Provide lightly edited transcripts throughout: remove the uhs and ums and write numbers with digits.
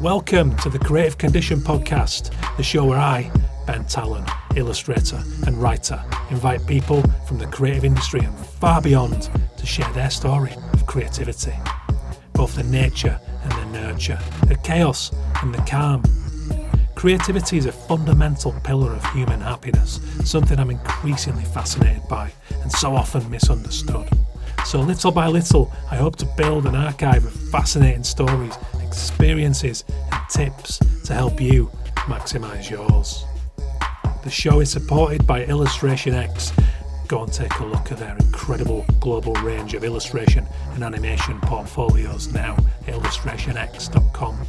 Welcome to the Creative Condition Podcast, the show where I, Ben Talon, illustrator and writer, invite people from the creative industry and far beyond to share their story of creativity. Both the nature and the nurture, the chaos and the calm. Creativity is a fundamental pillar of human happiness, something I'm increasingly fascinated by and so often misunderstood. So little by little, I hope to build an archive of fascinating stories, experiences and tips to help you maximise yours. The show is supported by Illustration X. Go and take a look at their incredible global range of illustration and animation portfolios now at illustrationx.com.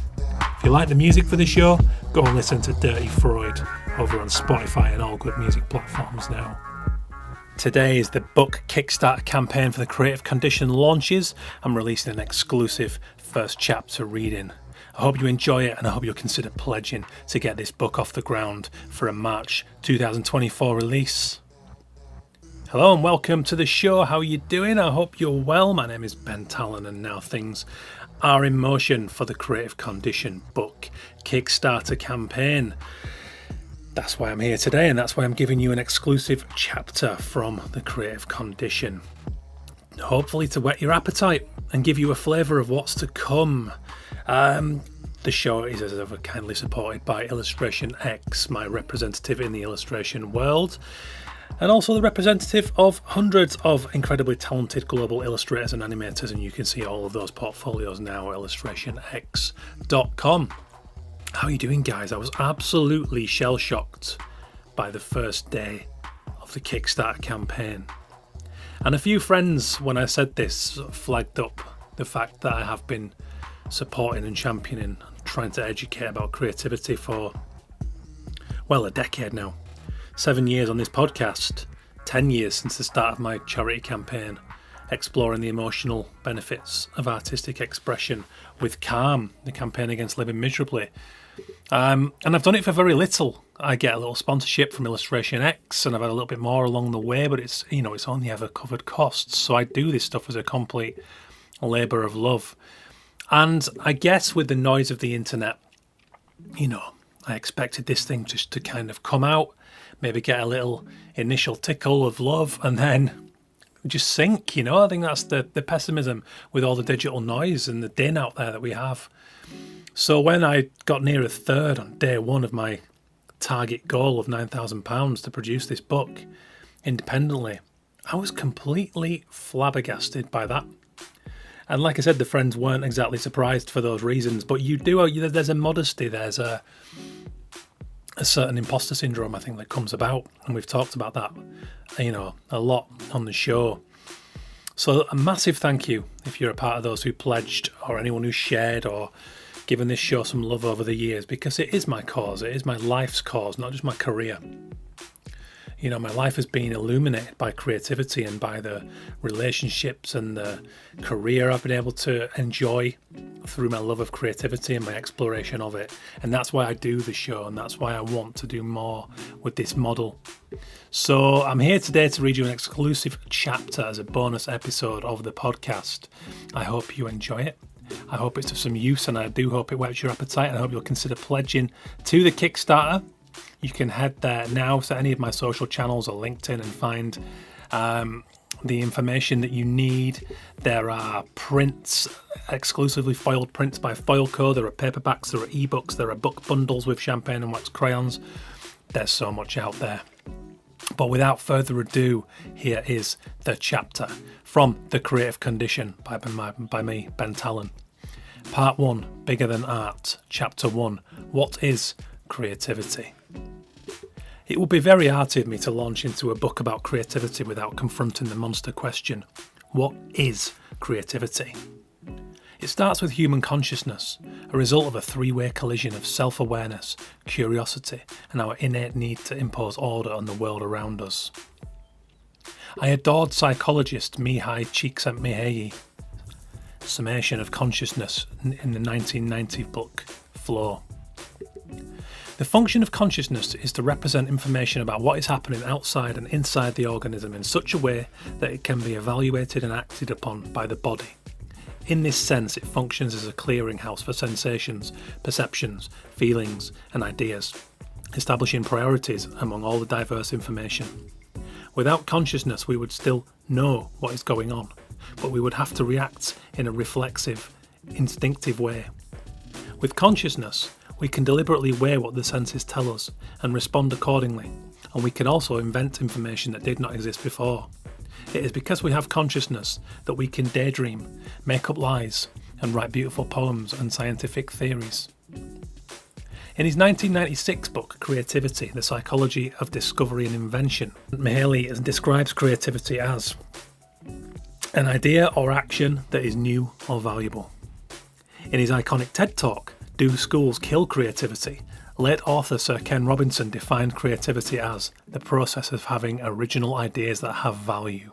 If you like the music for the show, go and listen to Dirty Freud over on Spotify and all good music platforms now. Today is the book Kickstarter campaign for the Creative Condition launches. I'm releasing an exclusive first chapter reading. I hope you enjoy it and I hope you'll consider pledging to get this book off the ground for a March 2024 release. Hello and welcome to the show. How are you doing? I hope you're well. My name is Ben Talon and now things are in motion for the Creative Condition book Kickstarter campaign. That's why I'm here today, and that's why I'm giving you an exclusive chapter from the Creative Condition. Hopefully to whet your appetite and give you a flavour of what's to come. The show is as ever kindly supported by Illustration X, my representative in the illustration world, and also the representative of hundreds of incredibly talented global illustrators and animators, and you can see all of those portfolios now at illustrationx.com. How are you doing, guys? I was absolutely shell-shocked by the first day of the Kickstarter campaign. And a few friends, when I said this, flagged up the fact that I have been supporting and championing, trying to educate about creativity for, well, a decade now. 7 years on this podcast, 10 years since the start of my charity campaign, exploring the emotional benefits of artistic expression with Calm, the campaign against living miserably. And I've done it for very little. I get a little sponsorship from Illustration X and I've had a little bit more along the way, but it's only ever covered costs. So I do this stuff as a complete labour of love. And I guess with the noise of the internet, I expected this thing just to kind of come out, maybe get a little initial tickle of love and then just sink, I think that's the pessimism with all the digital noise and the din out there that we have. So when I got near a third on day one of my target goal of £9,000 to produce this book independently, I was completely flabbergasted by that. And like I said, the friends weren't exactly surprised for those reasons, but there's a modesty, there's a certain imposter syndrome, I think, that comes about, and we've talked about that, a lot on the show. So a massive thank you if you're a part of those who pledged or anyone who shared or given this show some love over the years, because it is my cause, it is my life's cause, not just my career. My life has been illuminated by creativity and by the relationships and the career I've been able to enjoy through my love of creativity and my exploration of it. And that's why I do the show, and that's why I want to do more with this model. So I'm here today to read you an exclusive chapter as a bonus episode of the podcast. I hope you enjoy it. I hope it's of some use, and I do hope it whets your appetite, and I hope you'll consider pledging to the Kickstarter. You can head there now to any of my social channels or LinkedIn and find the information that you need. There are prints, exclusively foiled prints by Foilco. There are paperbacks, there are ebooks, there are book bundles with champagne and wax crayons. There's so much out there. But without further ado, here is the chapter from The Creative Condition by me, Ben Talon. Part 1, Bigger Than Art. Chapter 1, What is Creativity? It would be very arty of me to launch into a book about creativity without confronting the monster question, what is creativity? It starts with human consciousness, a result of a three-way collision of self-awareness, curiosity, and our innate need to impose order on the world around us. I adored psychologist Mihai Csikszentmihalyi summation of consciousness in the 1990 book Flow. The function of consciousness is to represent information about what is happening outside and inside the organism in such a way that it can be evaluated and acted upon by the body. In this sense, it functions as a clearinghouse for sensations, perceptions, feelings, and ideas, establishing priorities among all the diverse information. Without consciousness, we would still know what is going on, but we would have to react in a reflexive, instinctive way. With consciousness, we can deliberately weigh what the senses tell us and respond accordingly, and we can also invent information that did not exist before. It is because we have consciousness that we can daydream, make up lies, and write beautiful poems and scientific theories. In his 1996 book, Creativity, The Psychology of Discovery and Invention, Mihaly describes creativity as an idea or action that is new or valuable. In his iconic TED Talk, Do Schools Kill Creativity?, late author Sir Ken Robinson defined creativity as the process of having original ideas that have value.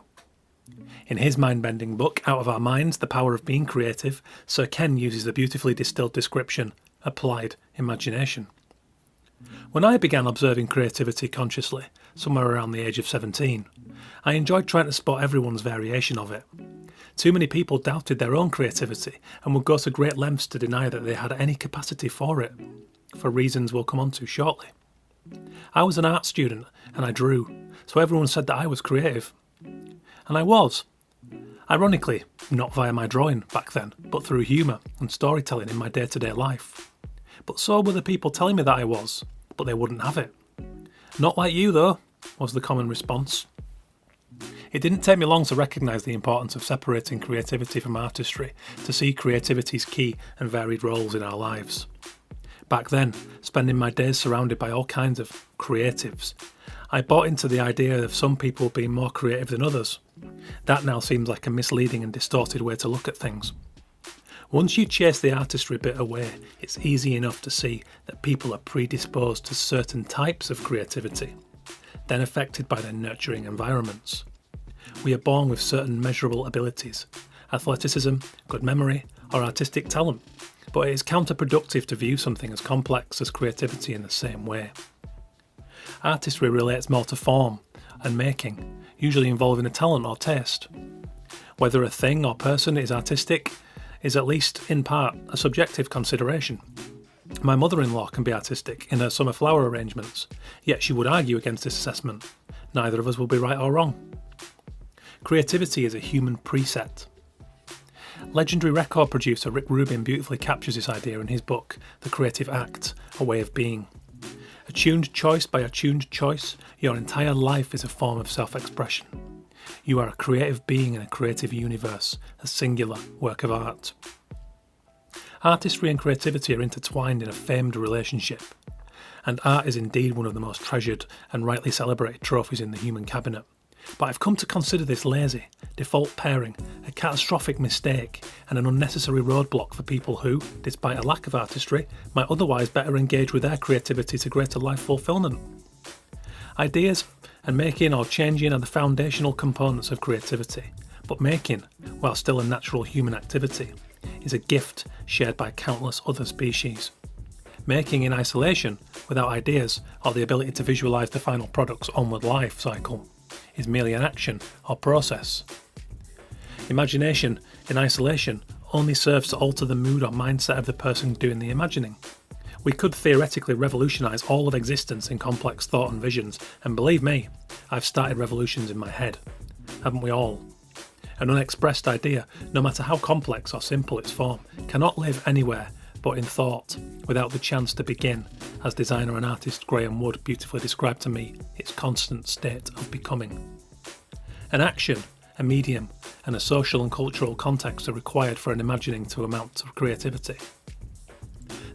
In his mind-bending book, Out of Our Minds, The Power of Being Creative, Sir Ken uses the beautifully distilled description, applied imagination. When I began observing creativity consciously, somewhere around the age of 17, I enjoyed trying to spot everyone's variation of it. Too many people doubted their own creativity and would go to great lengths to deny that they had any capacity for it, for reasons we'll come on to shortly. I was an art student and I drew, so everyone said that I was creative. And I was. Ironically, not via my drawing back then, but through humour and storytelling in my day-to-day life. But so were the people telling me that I was, but they wouldn't have it. Not like you though, was the common response. It didn't take me long to recognise the importance of separating creativity from artistry, to see creativity's key and varied roles in our lives. Back then, spending my days surrounded by all kinds of creatives, I bought into the idea of some people being more creative than others. That now seems like a misleading and distorted way to look at things. Once you chase the artistry bit away, it's easy enough to see that people are predisposed to certain types of creativity, then affected by their nurturing environments. We are born with certain measurable abilities, athleticism, good memory, or artistic talent, but it is counterproductive to view something as complex as creativity in the same way. Artistry relates more to form and making, usually involving a talent or taste. Whether a thing or person is artistic is at least in part a subjective consideration. My mother-in-law can be artistic in her summer flower arrangements, yet she would argue against this assessment. Neither of us will be right or wrong. Creativity is a human preset. Legendary record producer Rick Rubin beautifully captures this idea in his book, The Creative Act, A Way of Being. Attuned choice by attuned choice, your entire life is a form of self-expression. You are a creative being in a creative universe, a singular work of art. Artistry and creativity are intertwined in a famed relationship, and art is indeed one of the most treasured and rightly celebrated trophies in the human cabinet. But I've come to consider this lazy, default pairing, a catastrophic mistake and an unnecessary roadblock for people who, despite a lack of artistry, might otherwise better engage with their creativity to greater life fulfilment. Ideas and making or changing are the foundational components of creativity, but making, while still a natural human activity, is a gift shared by countless other species. Making in isolation, without ideas or the ability to visualise the final product's onward life cycle, is merely an action or process. Imagination in isolation only serves to alter the mood or mindset of the person doing the imagining. We could theoretically revolutionise all of existence in complex thought and visions, and believe me, I've started revolutions in my head. Haven't we all? An unexpressed idea, no matter how complex or simple its form, cannot live anywhere but in thought, without the chance to begin, as designer and artist Graham Wood beautifully described to me, its constant state of becoming. An action, a medium, and a social and cultural context are required for an imagining to amount to creativity.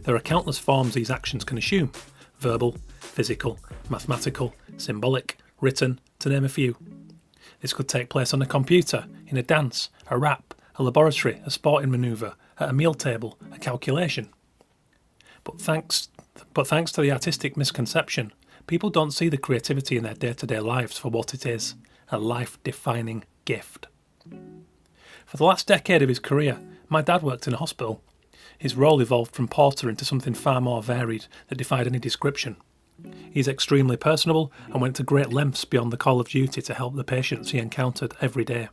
There are countless forms these actions can assume: verbal, physical, mathematical, symbolic, written, to name a few. This could take place on a computer, in a dance, a rap, a laboratory, a sporting manoeuvre, at a meal table, a calculation. But thanks to the artistic misconception, people don't see the creativity in their day-to-day lives for what it is, a life-defining gift. For the last decade of his career, my dad worked in a hospital. His role evolved from porter into something far more varied that defied any description. He's extremely personable and went to great lengths beyond the call of duty to help the patients he encountered every day.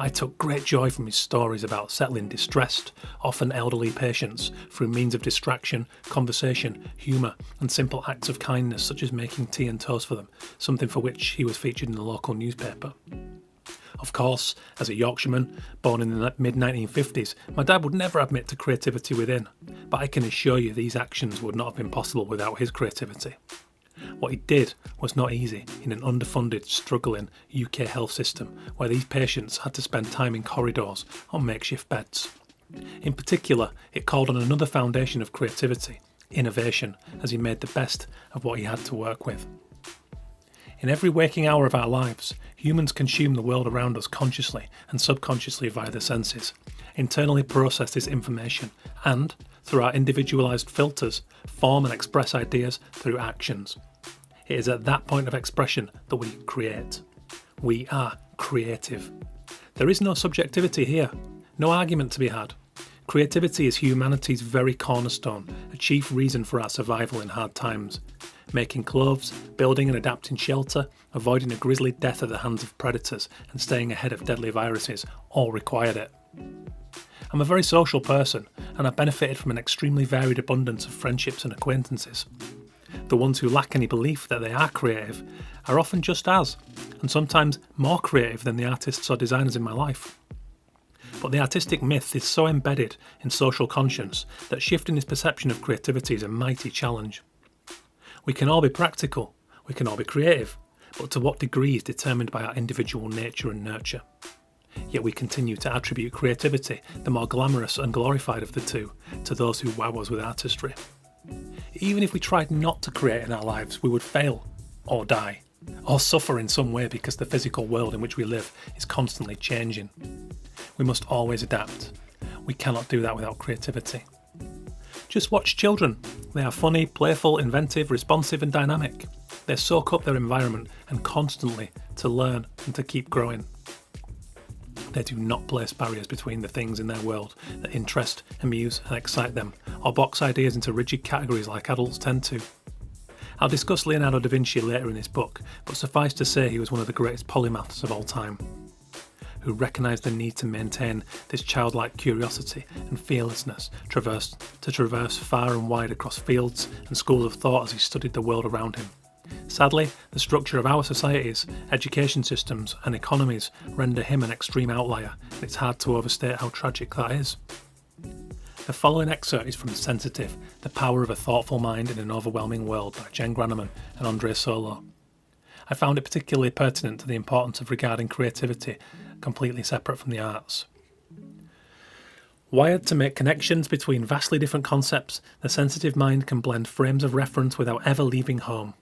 I took great joy from his stories about settling distressed, often elderly patients through means of distraction, conversation, humour and simple acts of kindness such as making tea and toast for them, something for which he was featured in the local newspaper. Of course, as a Yorkshireman, born in the mid-1950s, my dad would never admit to creativity within, but I can assure you these actions would not have been possible without his creativity. What he did was not easy in an underfunded, struggling UK health system where these patients had to spend time in corridors on makeshift beds. In particular, it called on another foundation of creativity, innovation, as he made the best of what he had to work with. In every waking hour of our lives, humans consume the world around us consciously and subconsciously via the senses, internally process this information and, through our individualised filters, form and express ideas through actions. It is at that point of expression that we create. We are creative. There is no subjectivity here, no argument to be had. Creativity is humanity's very cornerstone, a chief reason for our survival in hard times. Making clothes, building and adapting shelter, avoiding a grisly death at the hands of predators and staying ahead of deadly viruses all required it. I'm a very social person and I've benefited from an extremely varied abundance of friendships and acquaintances. The ones who lack any belief that they are creative are often just as, and sometimes more creative than the artists or designers in my life. But the artistic myth is so embedded in social conscience that shifting this perception of creativity is a mighty challenge. We can all be practical, we can all be creative, but to what degree is determined by our individual nature and nurture. Yet we continue to attribute creativity, the more glamorous and glorified of the two, to those who wow us with artistry. Even if we tried not to create in our lives, we would fail, or die, or suffer in some way because the physical world in which we live is constantly changing. We must always adapt. We cannot do that without creativity. Just watch children. They are funny, playful, inventive, responsive and dynamic. They soak up their environment and constantly to learn and to keep growing. They do not place barriers between the things in their world that interest, amuse and excite them, or box ideas into rigid categories like adults tend to. I'll discuss Leonardo da Vinci later in this book, but suffice to say he was one of the greatest polymaths of all time, who recognised the need to maintain this childlike curiosity and fearlessness to traverse far and wide across fields and schools of thought as he studied the world around him. Sadly, the structure of our societies, education systems and economies render him an extreme outlier, and it's hard to overstate how tragic that is. The following excerpt is from Sensitive, The Power of a Thoughtful Mind in an Overwhelming World by Jen Granneman and Andre Solo. I found it particularly pertinent to the importance of regarding creativity completely separate from the arts. Wired to make connections between vastly different concepts, the sensitive mind can blend frames of reference without ever leaving home.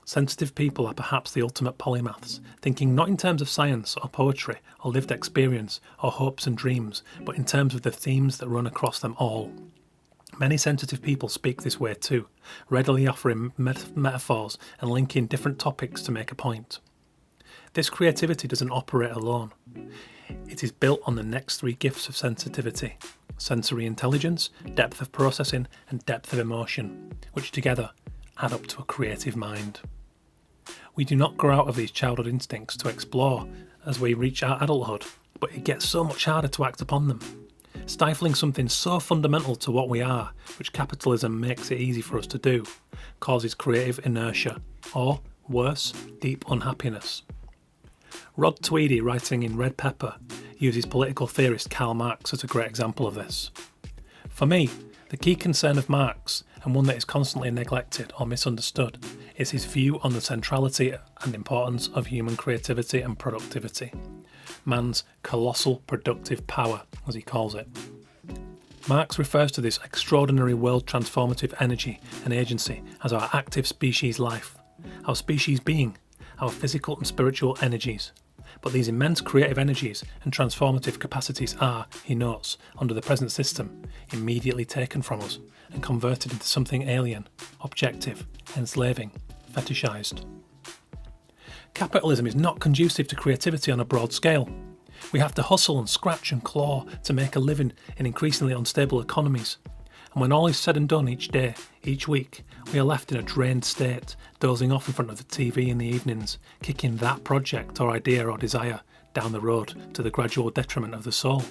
Sensitive people are perhaps the ultimate polymaths, thinking not in terms of science or poetry or lived experience or hopes and dreams, but in terms of the themes that run across them all. Many sensitive people speak this way too, readily offering metaphors and linking different topics to make a point. This creativity doesn't operate alone. It is built on the next three gifts of sensitivity: sensory intelligence, depth of processing, and depth of emotion, which together add up to a creative mind. We do not grow out of these childhood instincts to explore as we reach our adulthood, but it gets so much harder to act upon them. Stifling something so fundamental to what we are, which capitalism makes it easy for us to do, causes creative inertia, or, worse, deep unhappiness. Rod Tweedy, writing in Red Pepper, uses political theorist Karl Marx as a great example of this. For me, the key concern of Marx, and one that is constantly neglected or misunderstood, is his view on the centrality and importance of human creativity and productivity. Man's colossal productive power, as he calls it. Marx refers to this extraordinary world transformative energy and agency as our active species life, our species being, our physical and spiritual energies. But these immense creative energies and transformative capacities are, he notes, under the present system, immediately taken from us and converted into something alien, objective, enslaving, fetishised. Capitalism is not conducive to creativity on a broad scale. We have to hustle and scratch and claw to make a living in increasingly unstable economies. And when all is said and done each day, each week, we are left in a drained state, dozing off in front of the TV in the evenings, kicking that project or idea or desire down the road to the gradual detriment of the soul.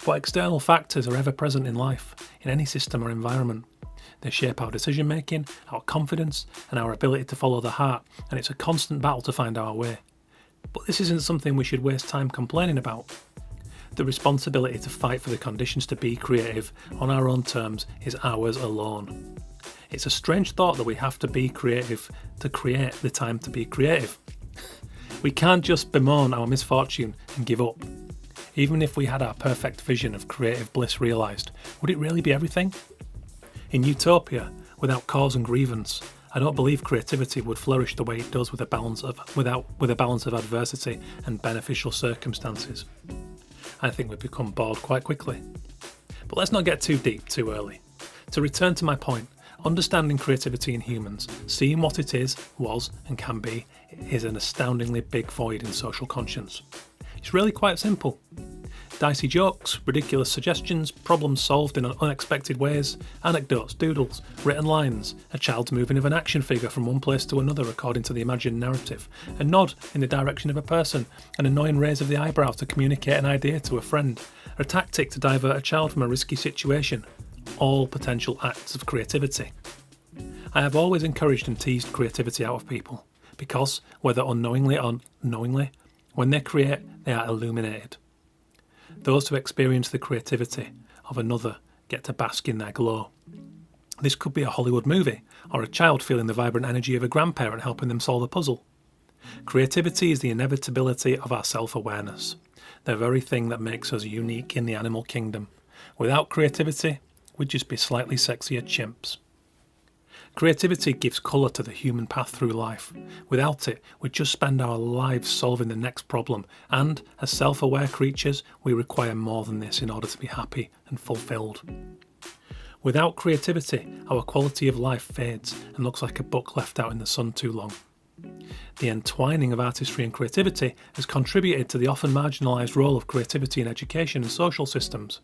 But external factors are ever present in life, in any system or environment. They shape our decision making, our confidence, and our ability to follow the heart, and it's a constant battle to find our way. But this isn't something we should waste time complaining about. The responsibility to fight for the conditions to be creative on our own terms is ours alone. It's a strange thought that we have to be creative to create the time to be creative. We can't just bemoan our misfortune and give up. Even if we had our perfect vision of creative bliss realised, would it really be everything? In utopia, without cause and grievance, I don't believe creativity would flourish the way it does with a balance of adversity and beneficial circumstances. I think we've become bored quite quickly. But let's not get too deep too early. To return to my point, understanding creativity in humans, seeing what it is, was, and can be, is an astoundingly big void in social conscience. It's really quite simple. Dicey jokes, ridiculous suggestions, problems solved in unexpected ways, anecdotes, doodles, written lines, a child's moving of an action figure from one place to another according to the imagined narrative, a nod in the direction of a person, an annoying raise of the eyebrow to communicate an idea to a friend, a tactic to divert a child from a risky situation, all potential acts of creativity. I have always encouraged and teased creativity out of people, because, whether unknowingly or knowingly, when they create, they are illuminated. Those who experience the creativity of another get to bask in their glow. This could be a Hollywood movie, or a child feeling the vibrant energy of a grandparent helping them solve a puzzle. Creativity is the inevitability of our self-awareness, the very thing that makes us unique in the animal kingdom. Without creativity, we'd just be slightly sexier chimps. Creativity gives colour to the human path through life. Without it, we'd just spend our lives solving the next problem, and as self-aware creatures, we require more than this in order to be happy and fulfilled. Without creativity, our quality of life fades and looks like a book left out in the sun too long. The entwining of artistry and creativity has contributed to the often marginalised role of creativity in education and social systems.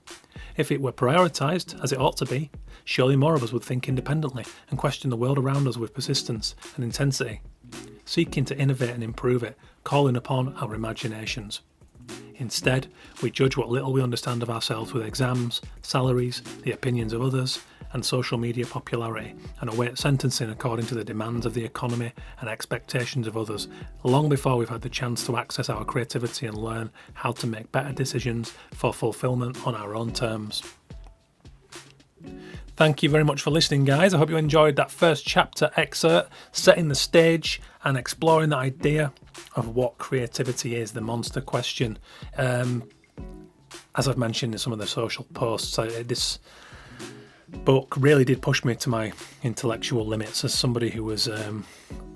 If it were prioritised, as it ought to be, surely more of us would think independently and question the world around us with persistence and intensity, seeking to innovate and improve it, calling upon our imaginations. Instead, we judge what little we understand of ourselves with exams, salaries, the opinions of others, and social media popularity, and await sentencing according to the demands of the economy and expectations of others, long before we've had the chance to access our creativity and learn how to make better decisions for fulfilment on our own terms. Thank you very much for listening, guys. I hope you enjoyed that first chapter excerpt, setting the stage and exploring the idea of what creativity is, the monster question. As I've mentioned in some of the social posts, this book really did push me to my intellectual limits as somebody who was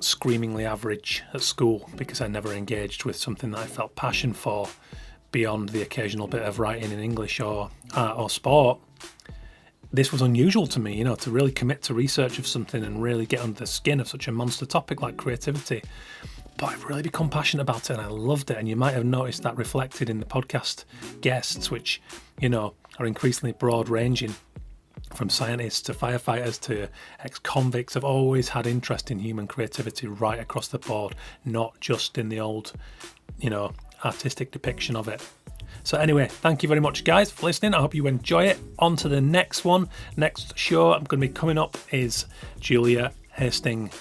screamingly average at school because I never engaged with something that I felt passion for beyond the occasional bit of writing in English or art or sport. This was unusual to me, to really commit to research of something and really get under the skin of such a monster topic like creativity. But I've really become passionate about it and I loved it. And you might have noticed that reflected in the podcast guests, which, are increasingly broad ranging. From scientists to firefighters to ex-convicts, have always had interest in human creativity right across the board, not just in the old, artistic depiction of it. So anyway, thank you very much, guys, for listening. I hope you enjoy it. On to the next one. Next show I'm going to be coming up is Julia Hastings,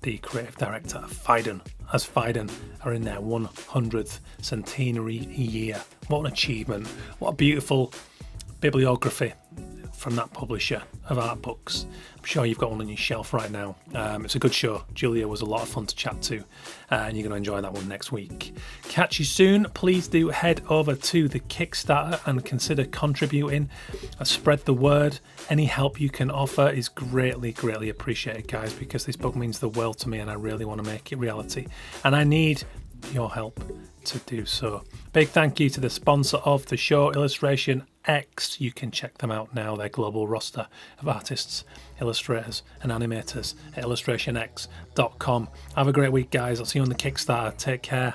the creative director of Phaidon, as Phaidon are in their 100th centenary year. What an achievement. What a beautiful bibliography from that publisher of art books. I'm sure you've got one on your shelf right now. It's a good show. Julia was a lot of fun to chat to, and you're going to enjoy that one next week. Catch you soon. Please do head over to the Kickstarter and consider contributing. Spread the word. Any help you can offer is greatly, greatly appreciated, guys, because this book means the world to me and I really want to make it reality. And I need your help to do so. Big thank you to the sponsor of the show, Illustration X. You can check them out now, their global roster of artists, illustrators and animators at illustrationx.com. Have a great week, guys. I'll see you on the Kickstarter. Take care.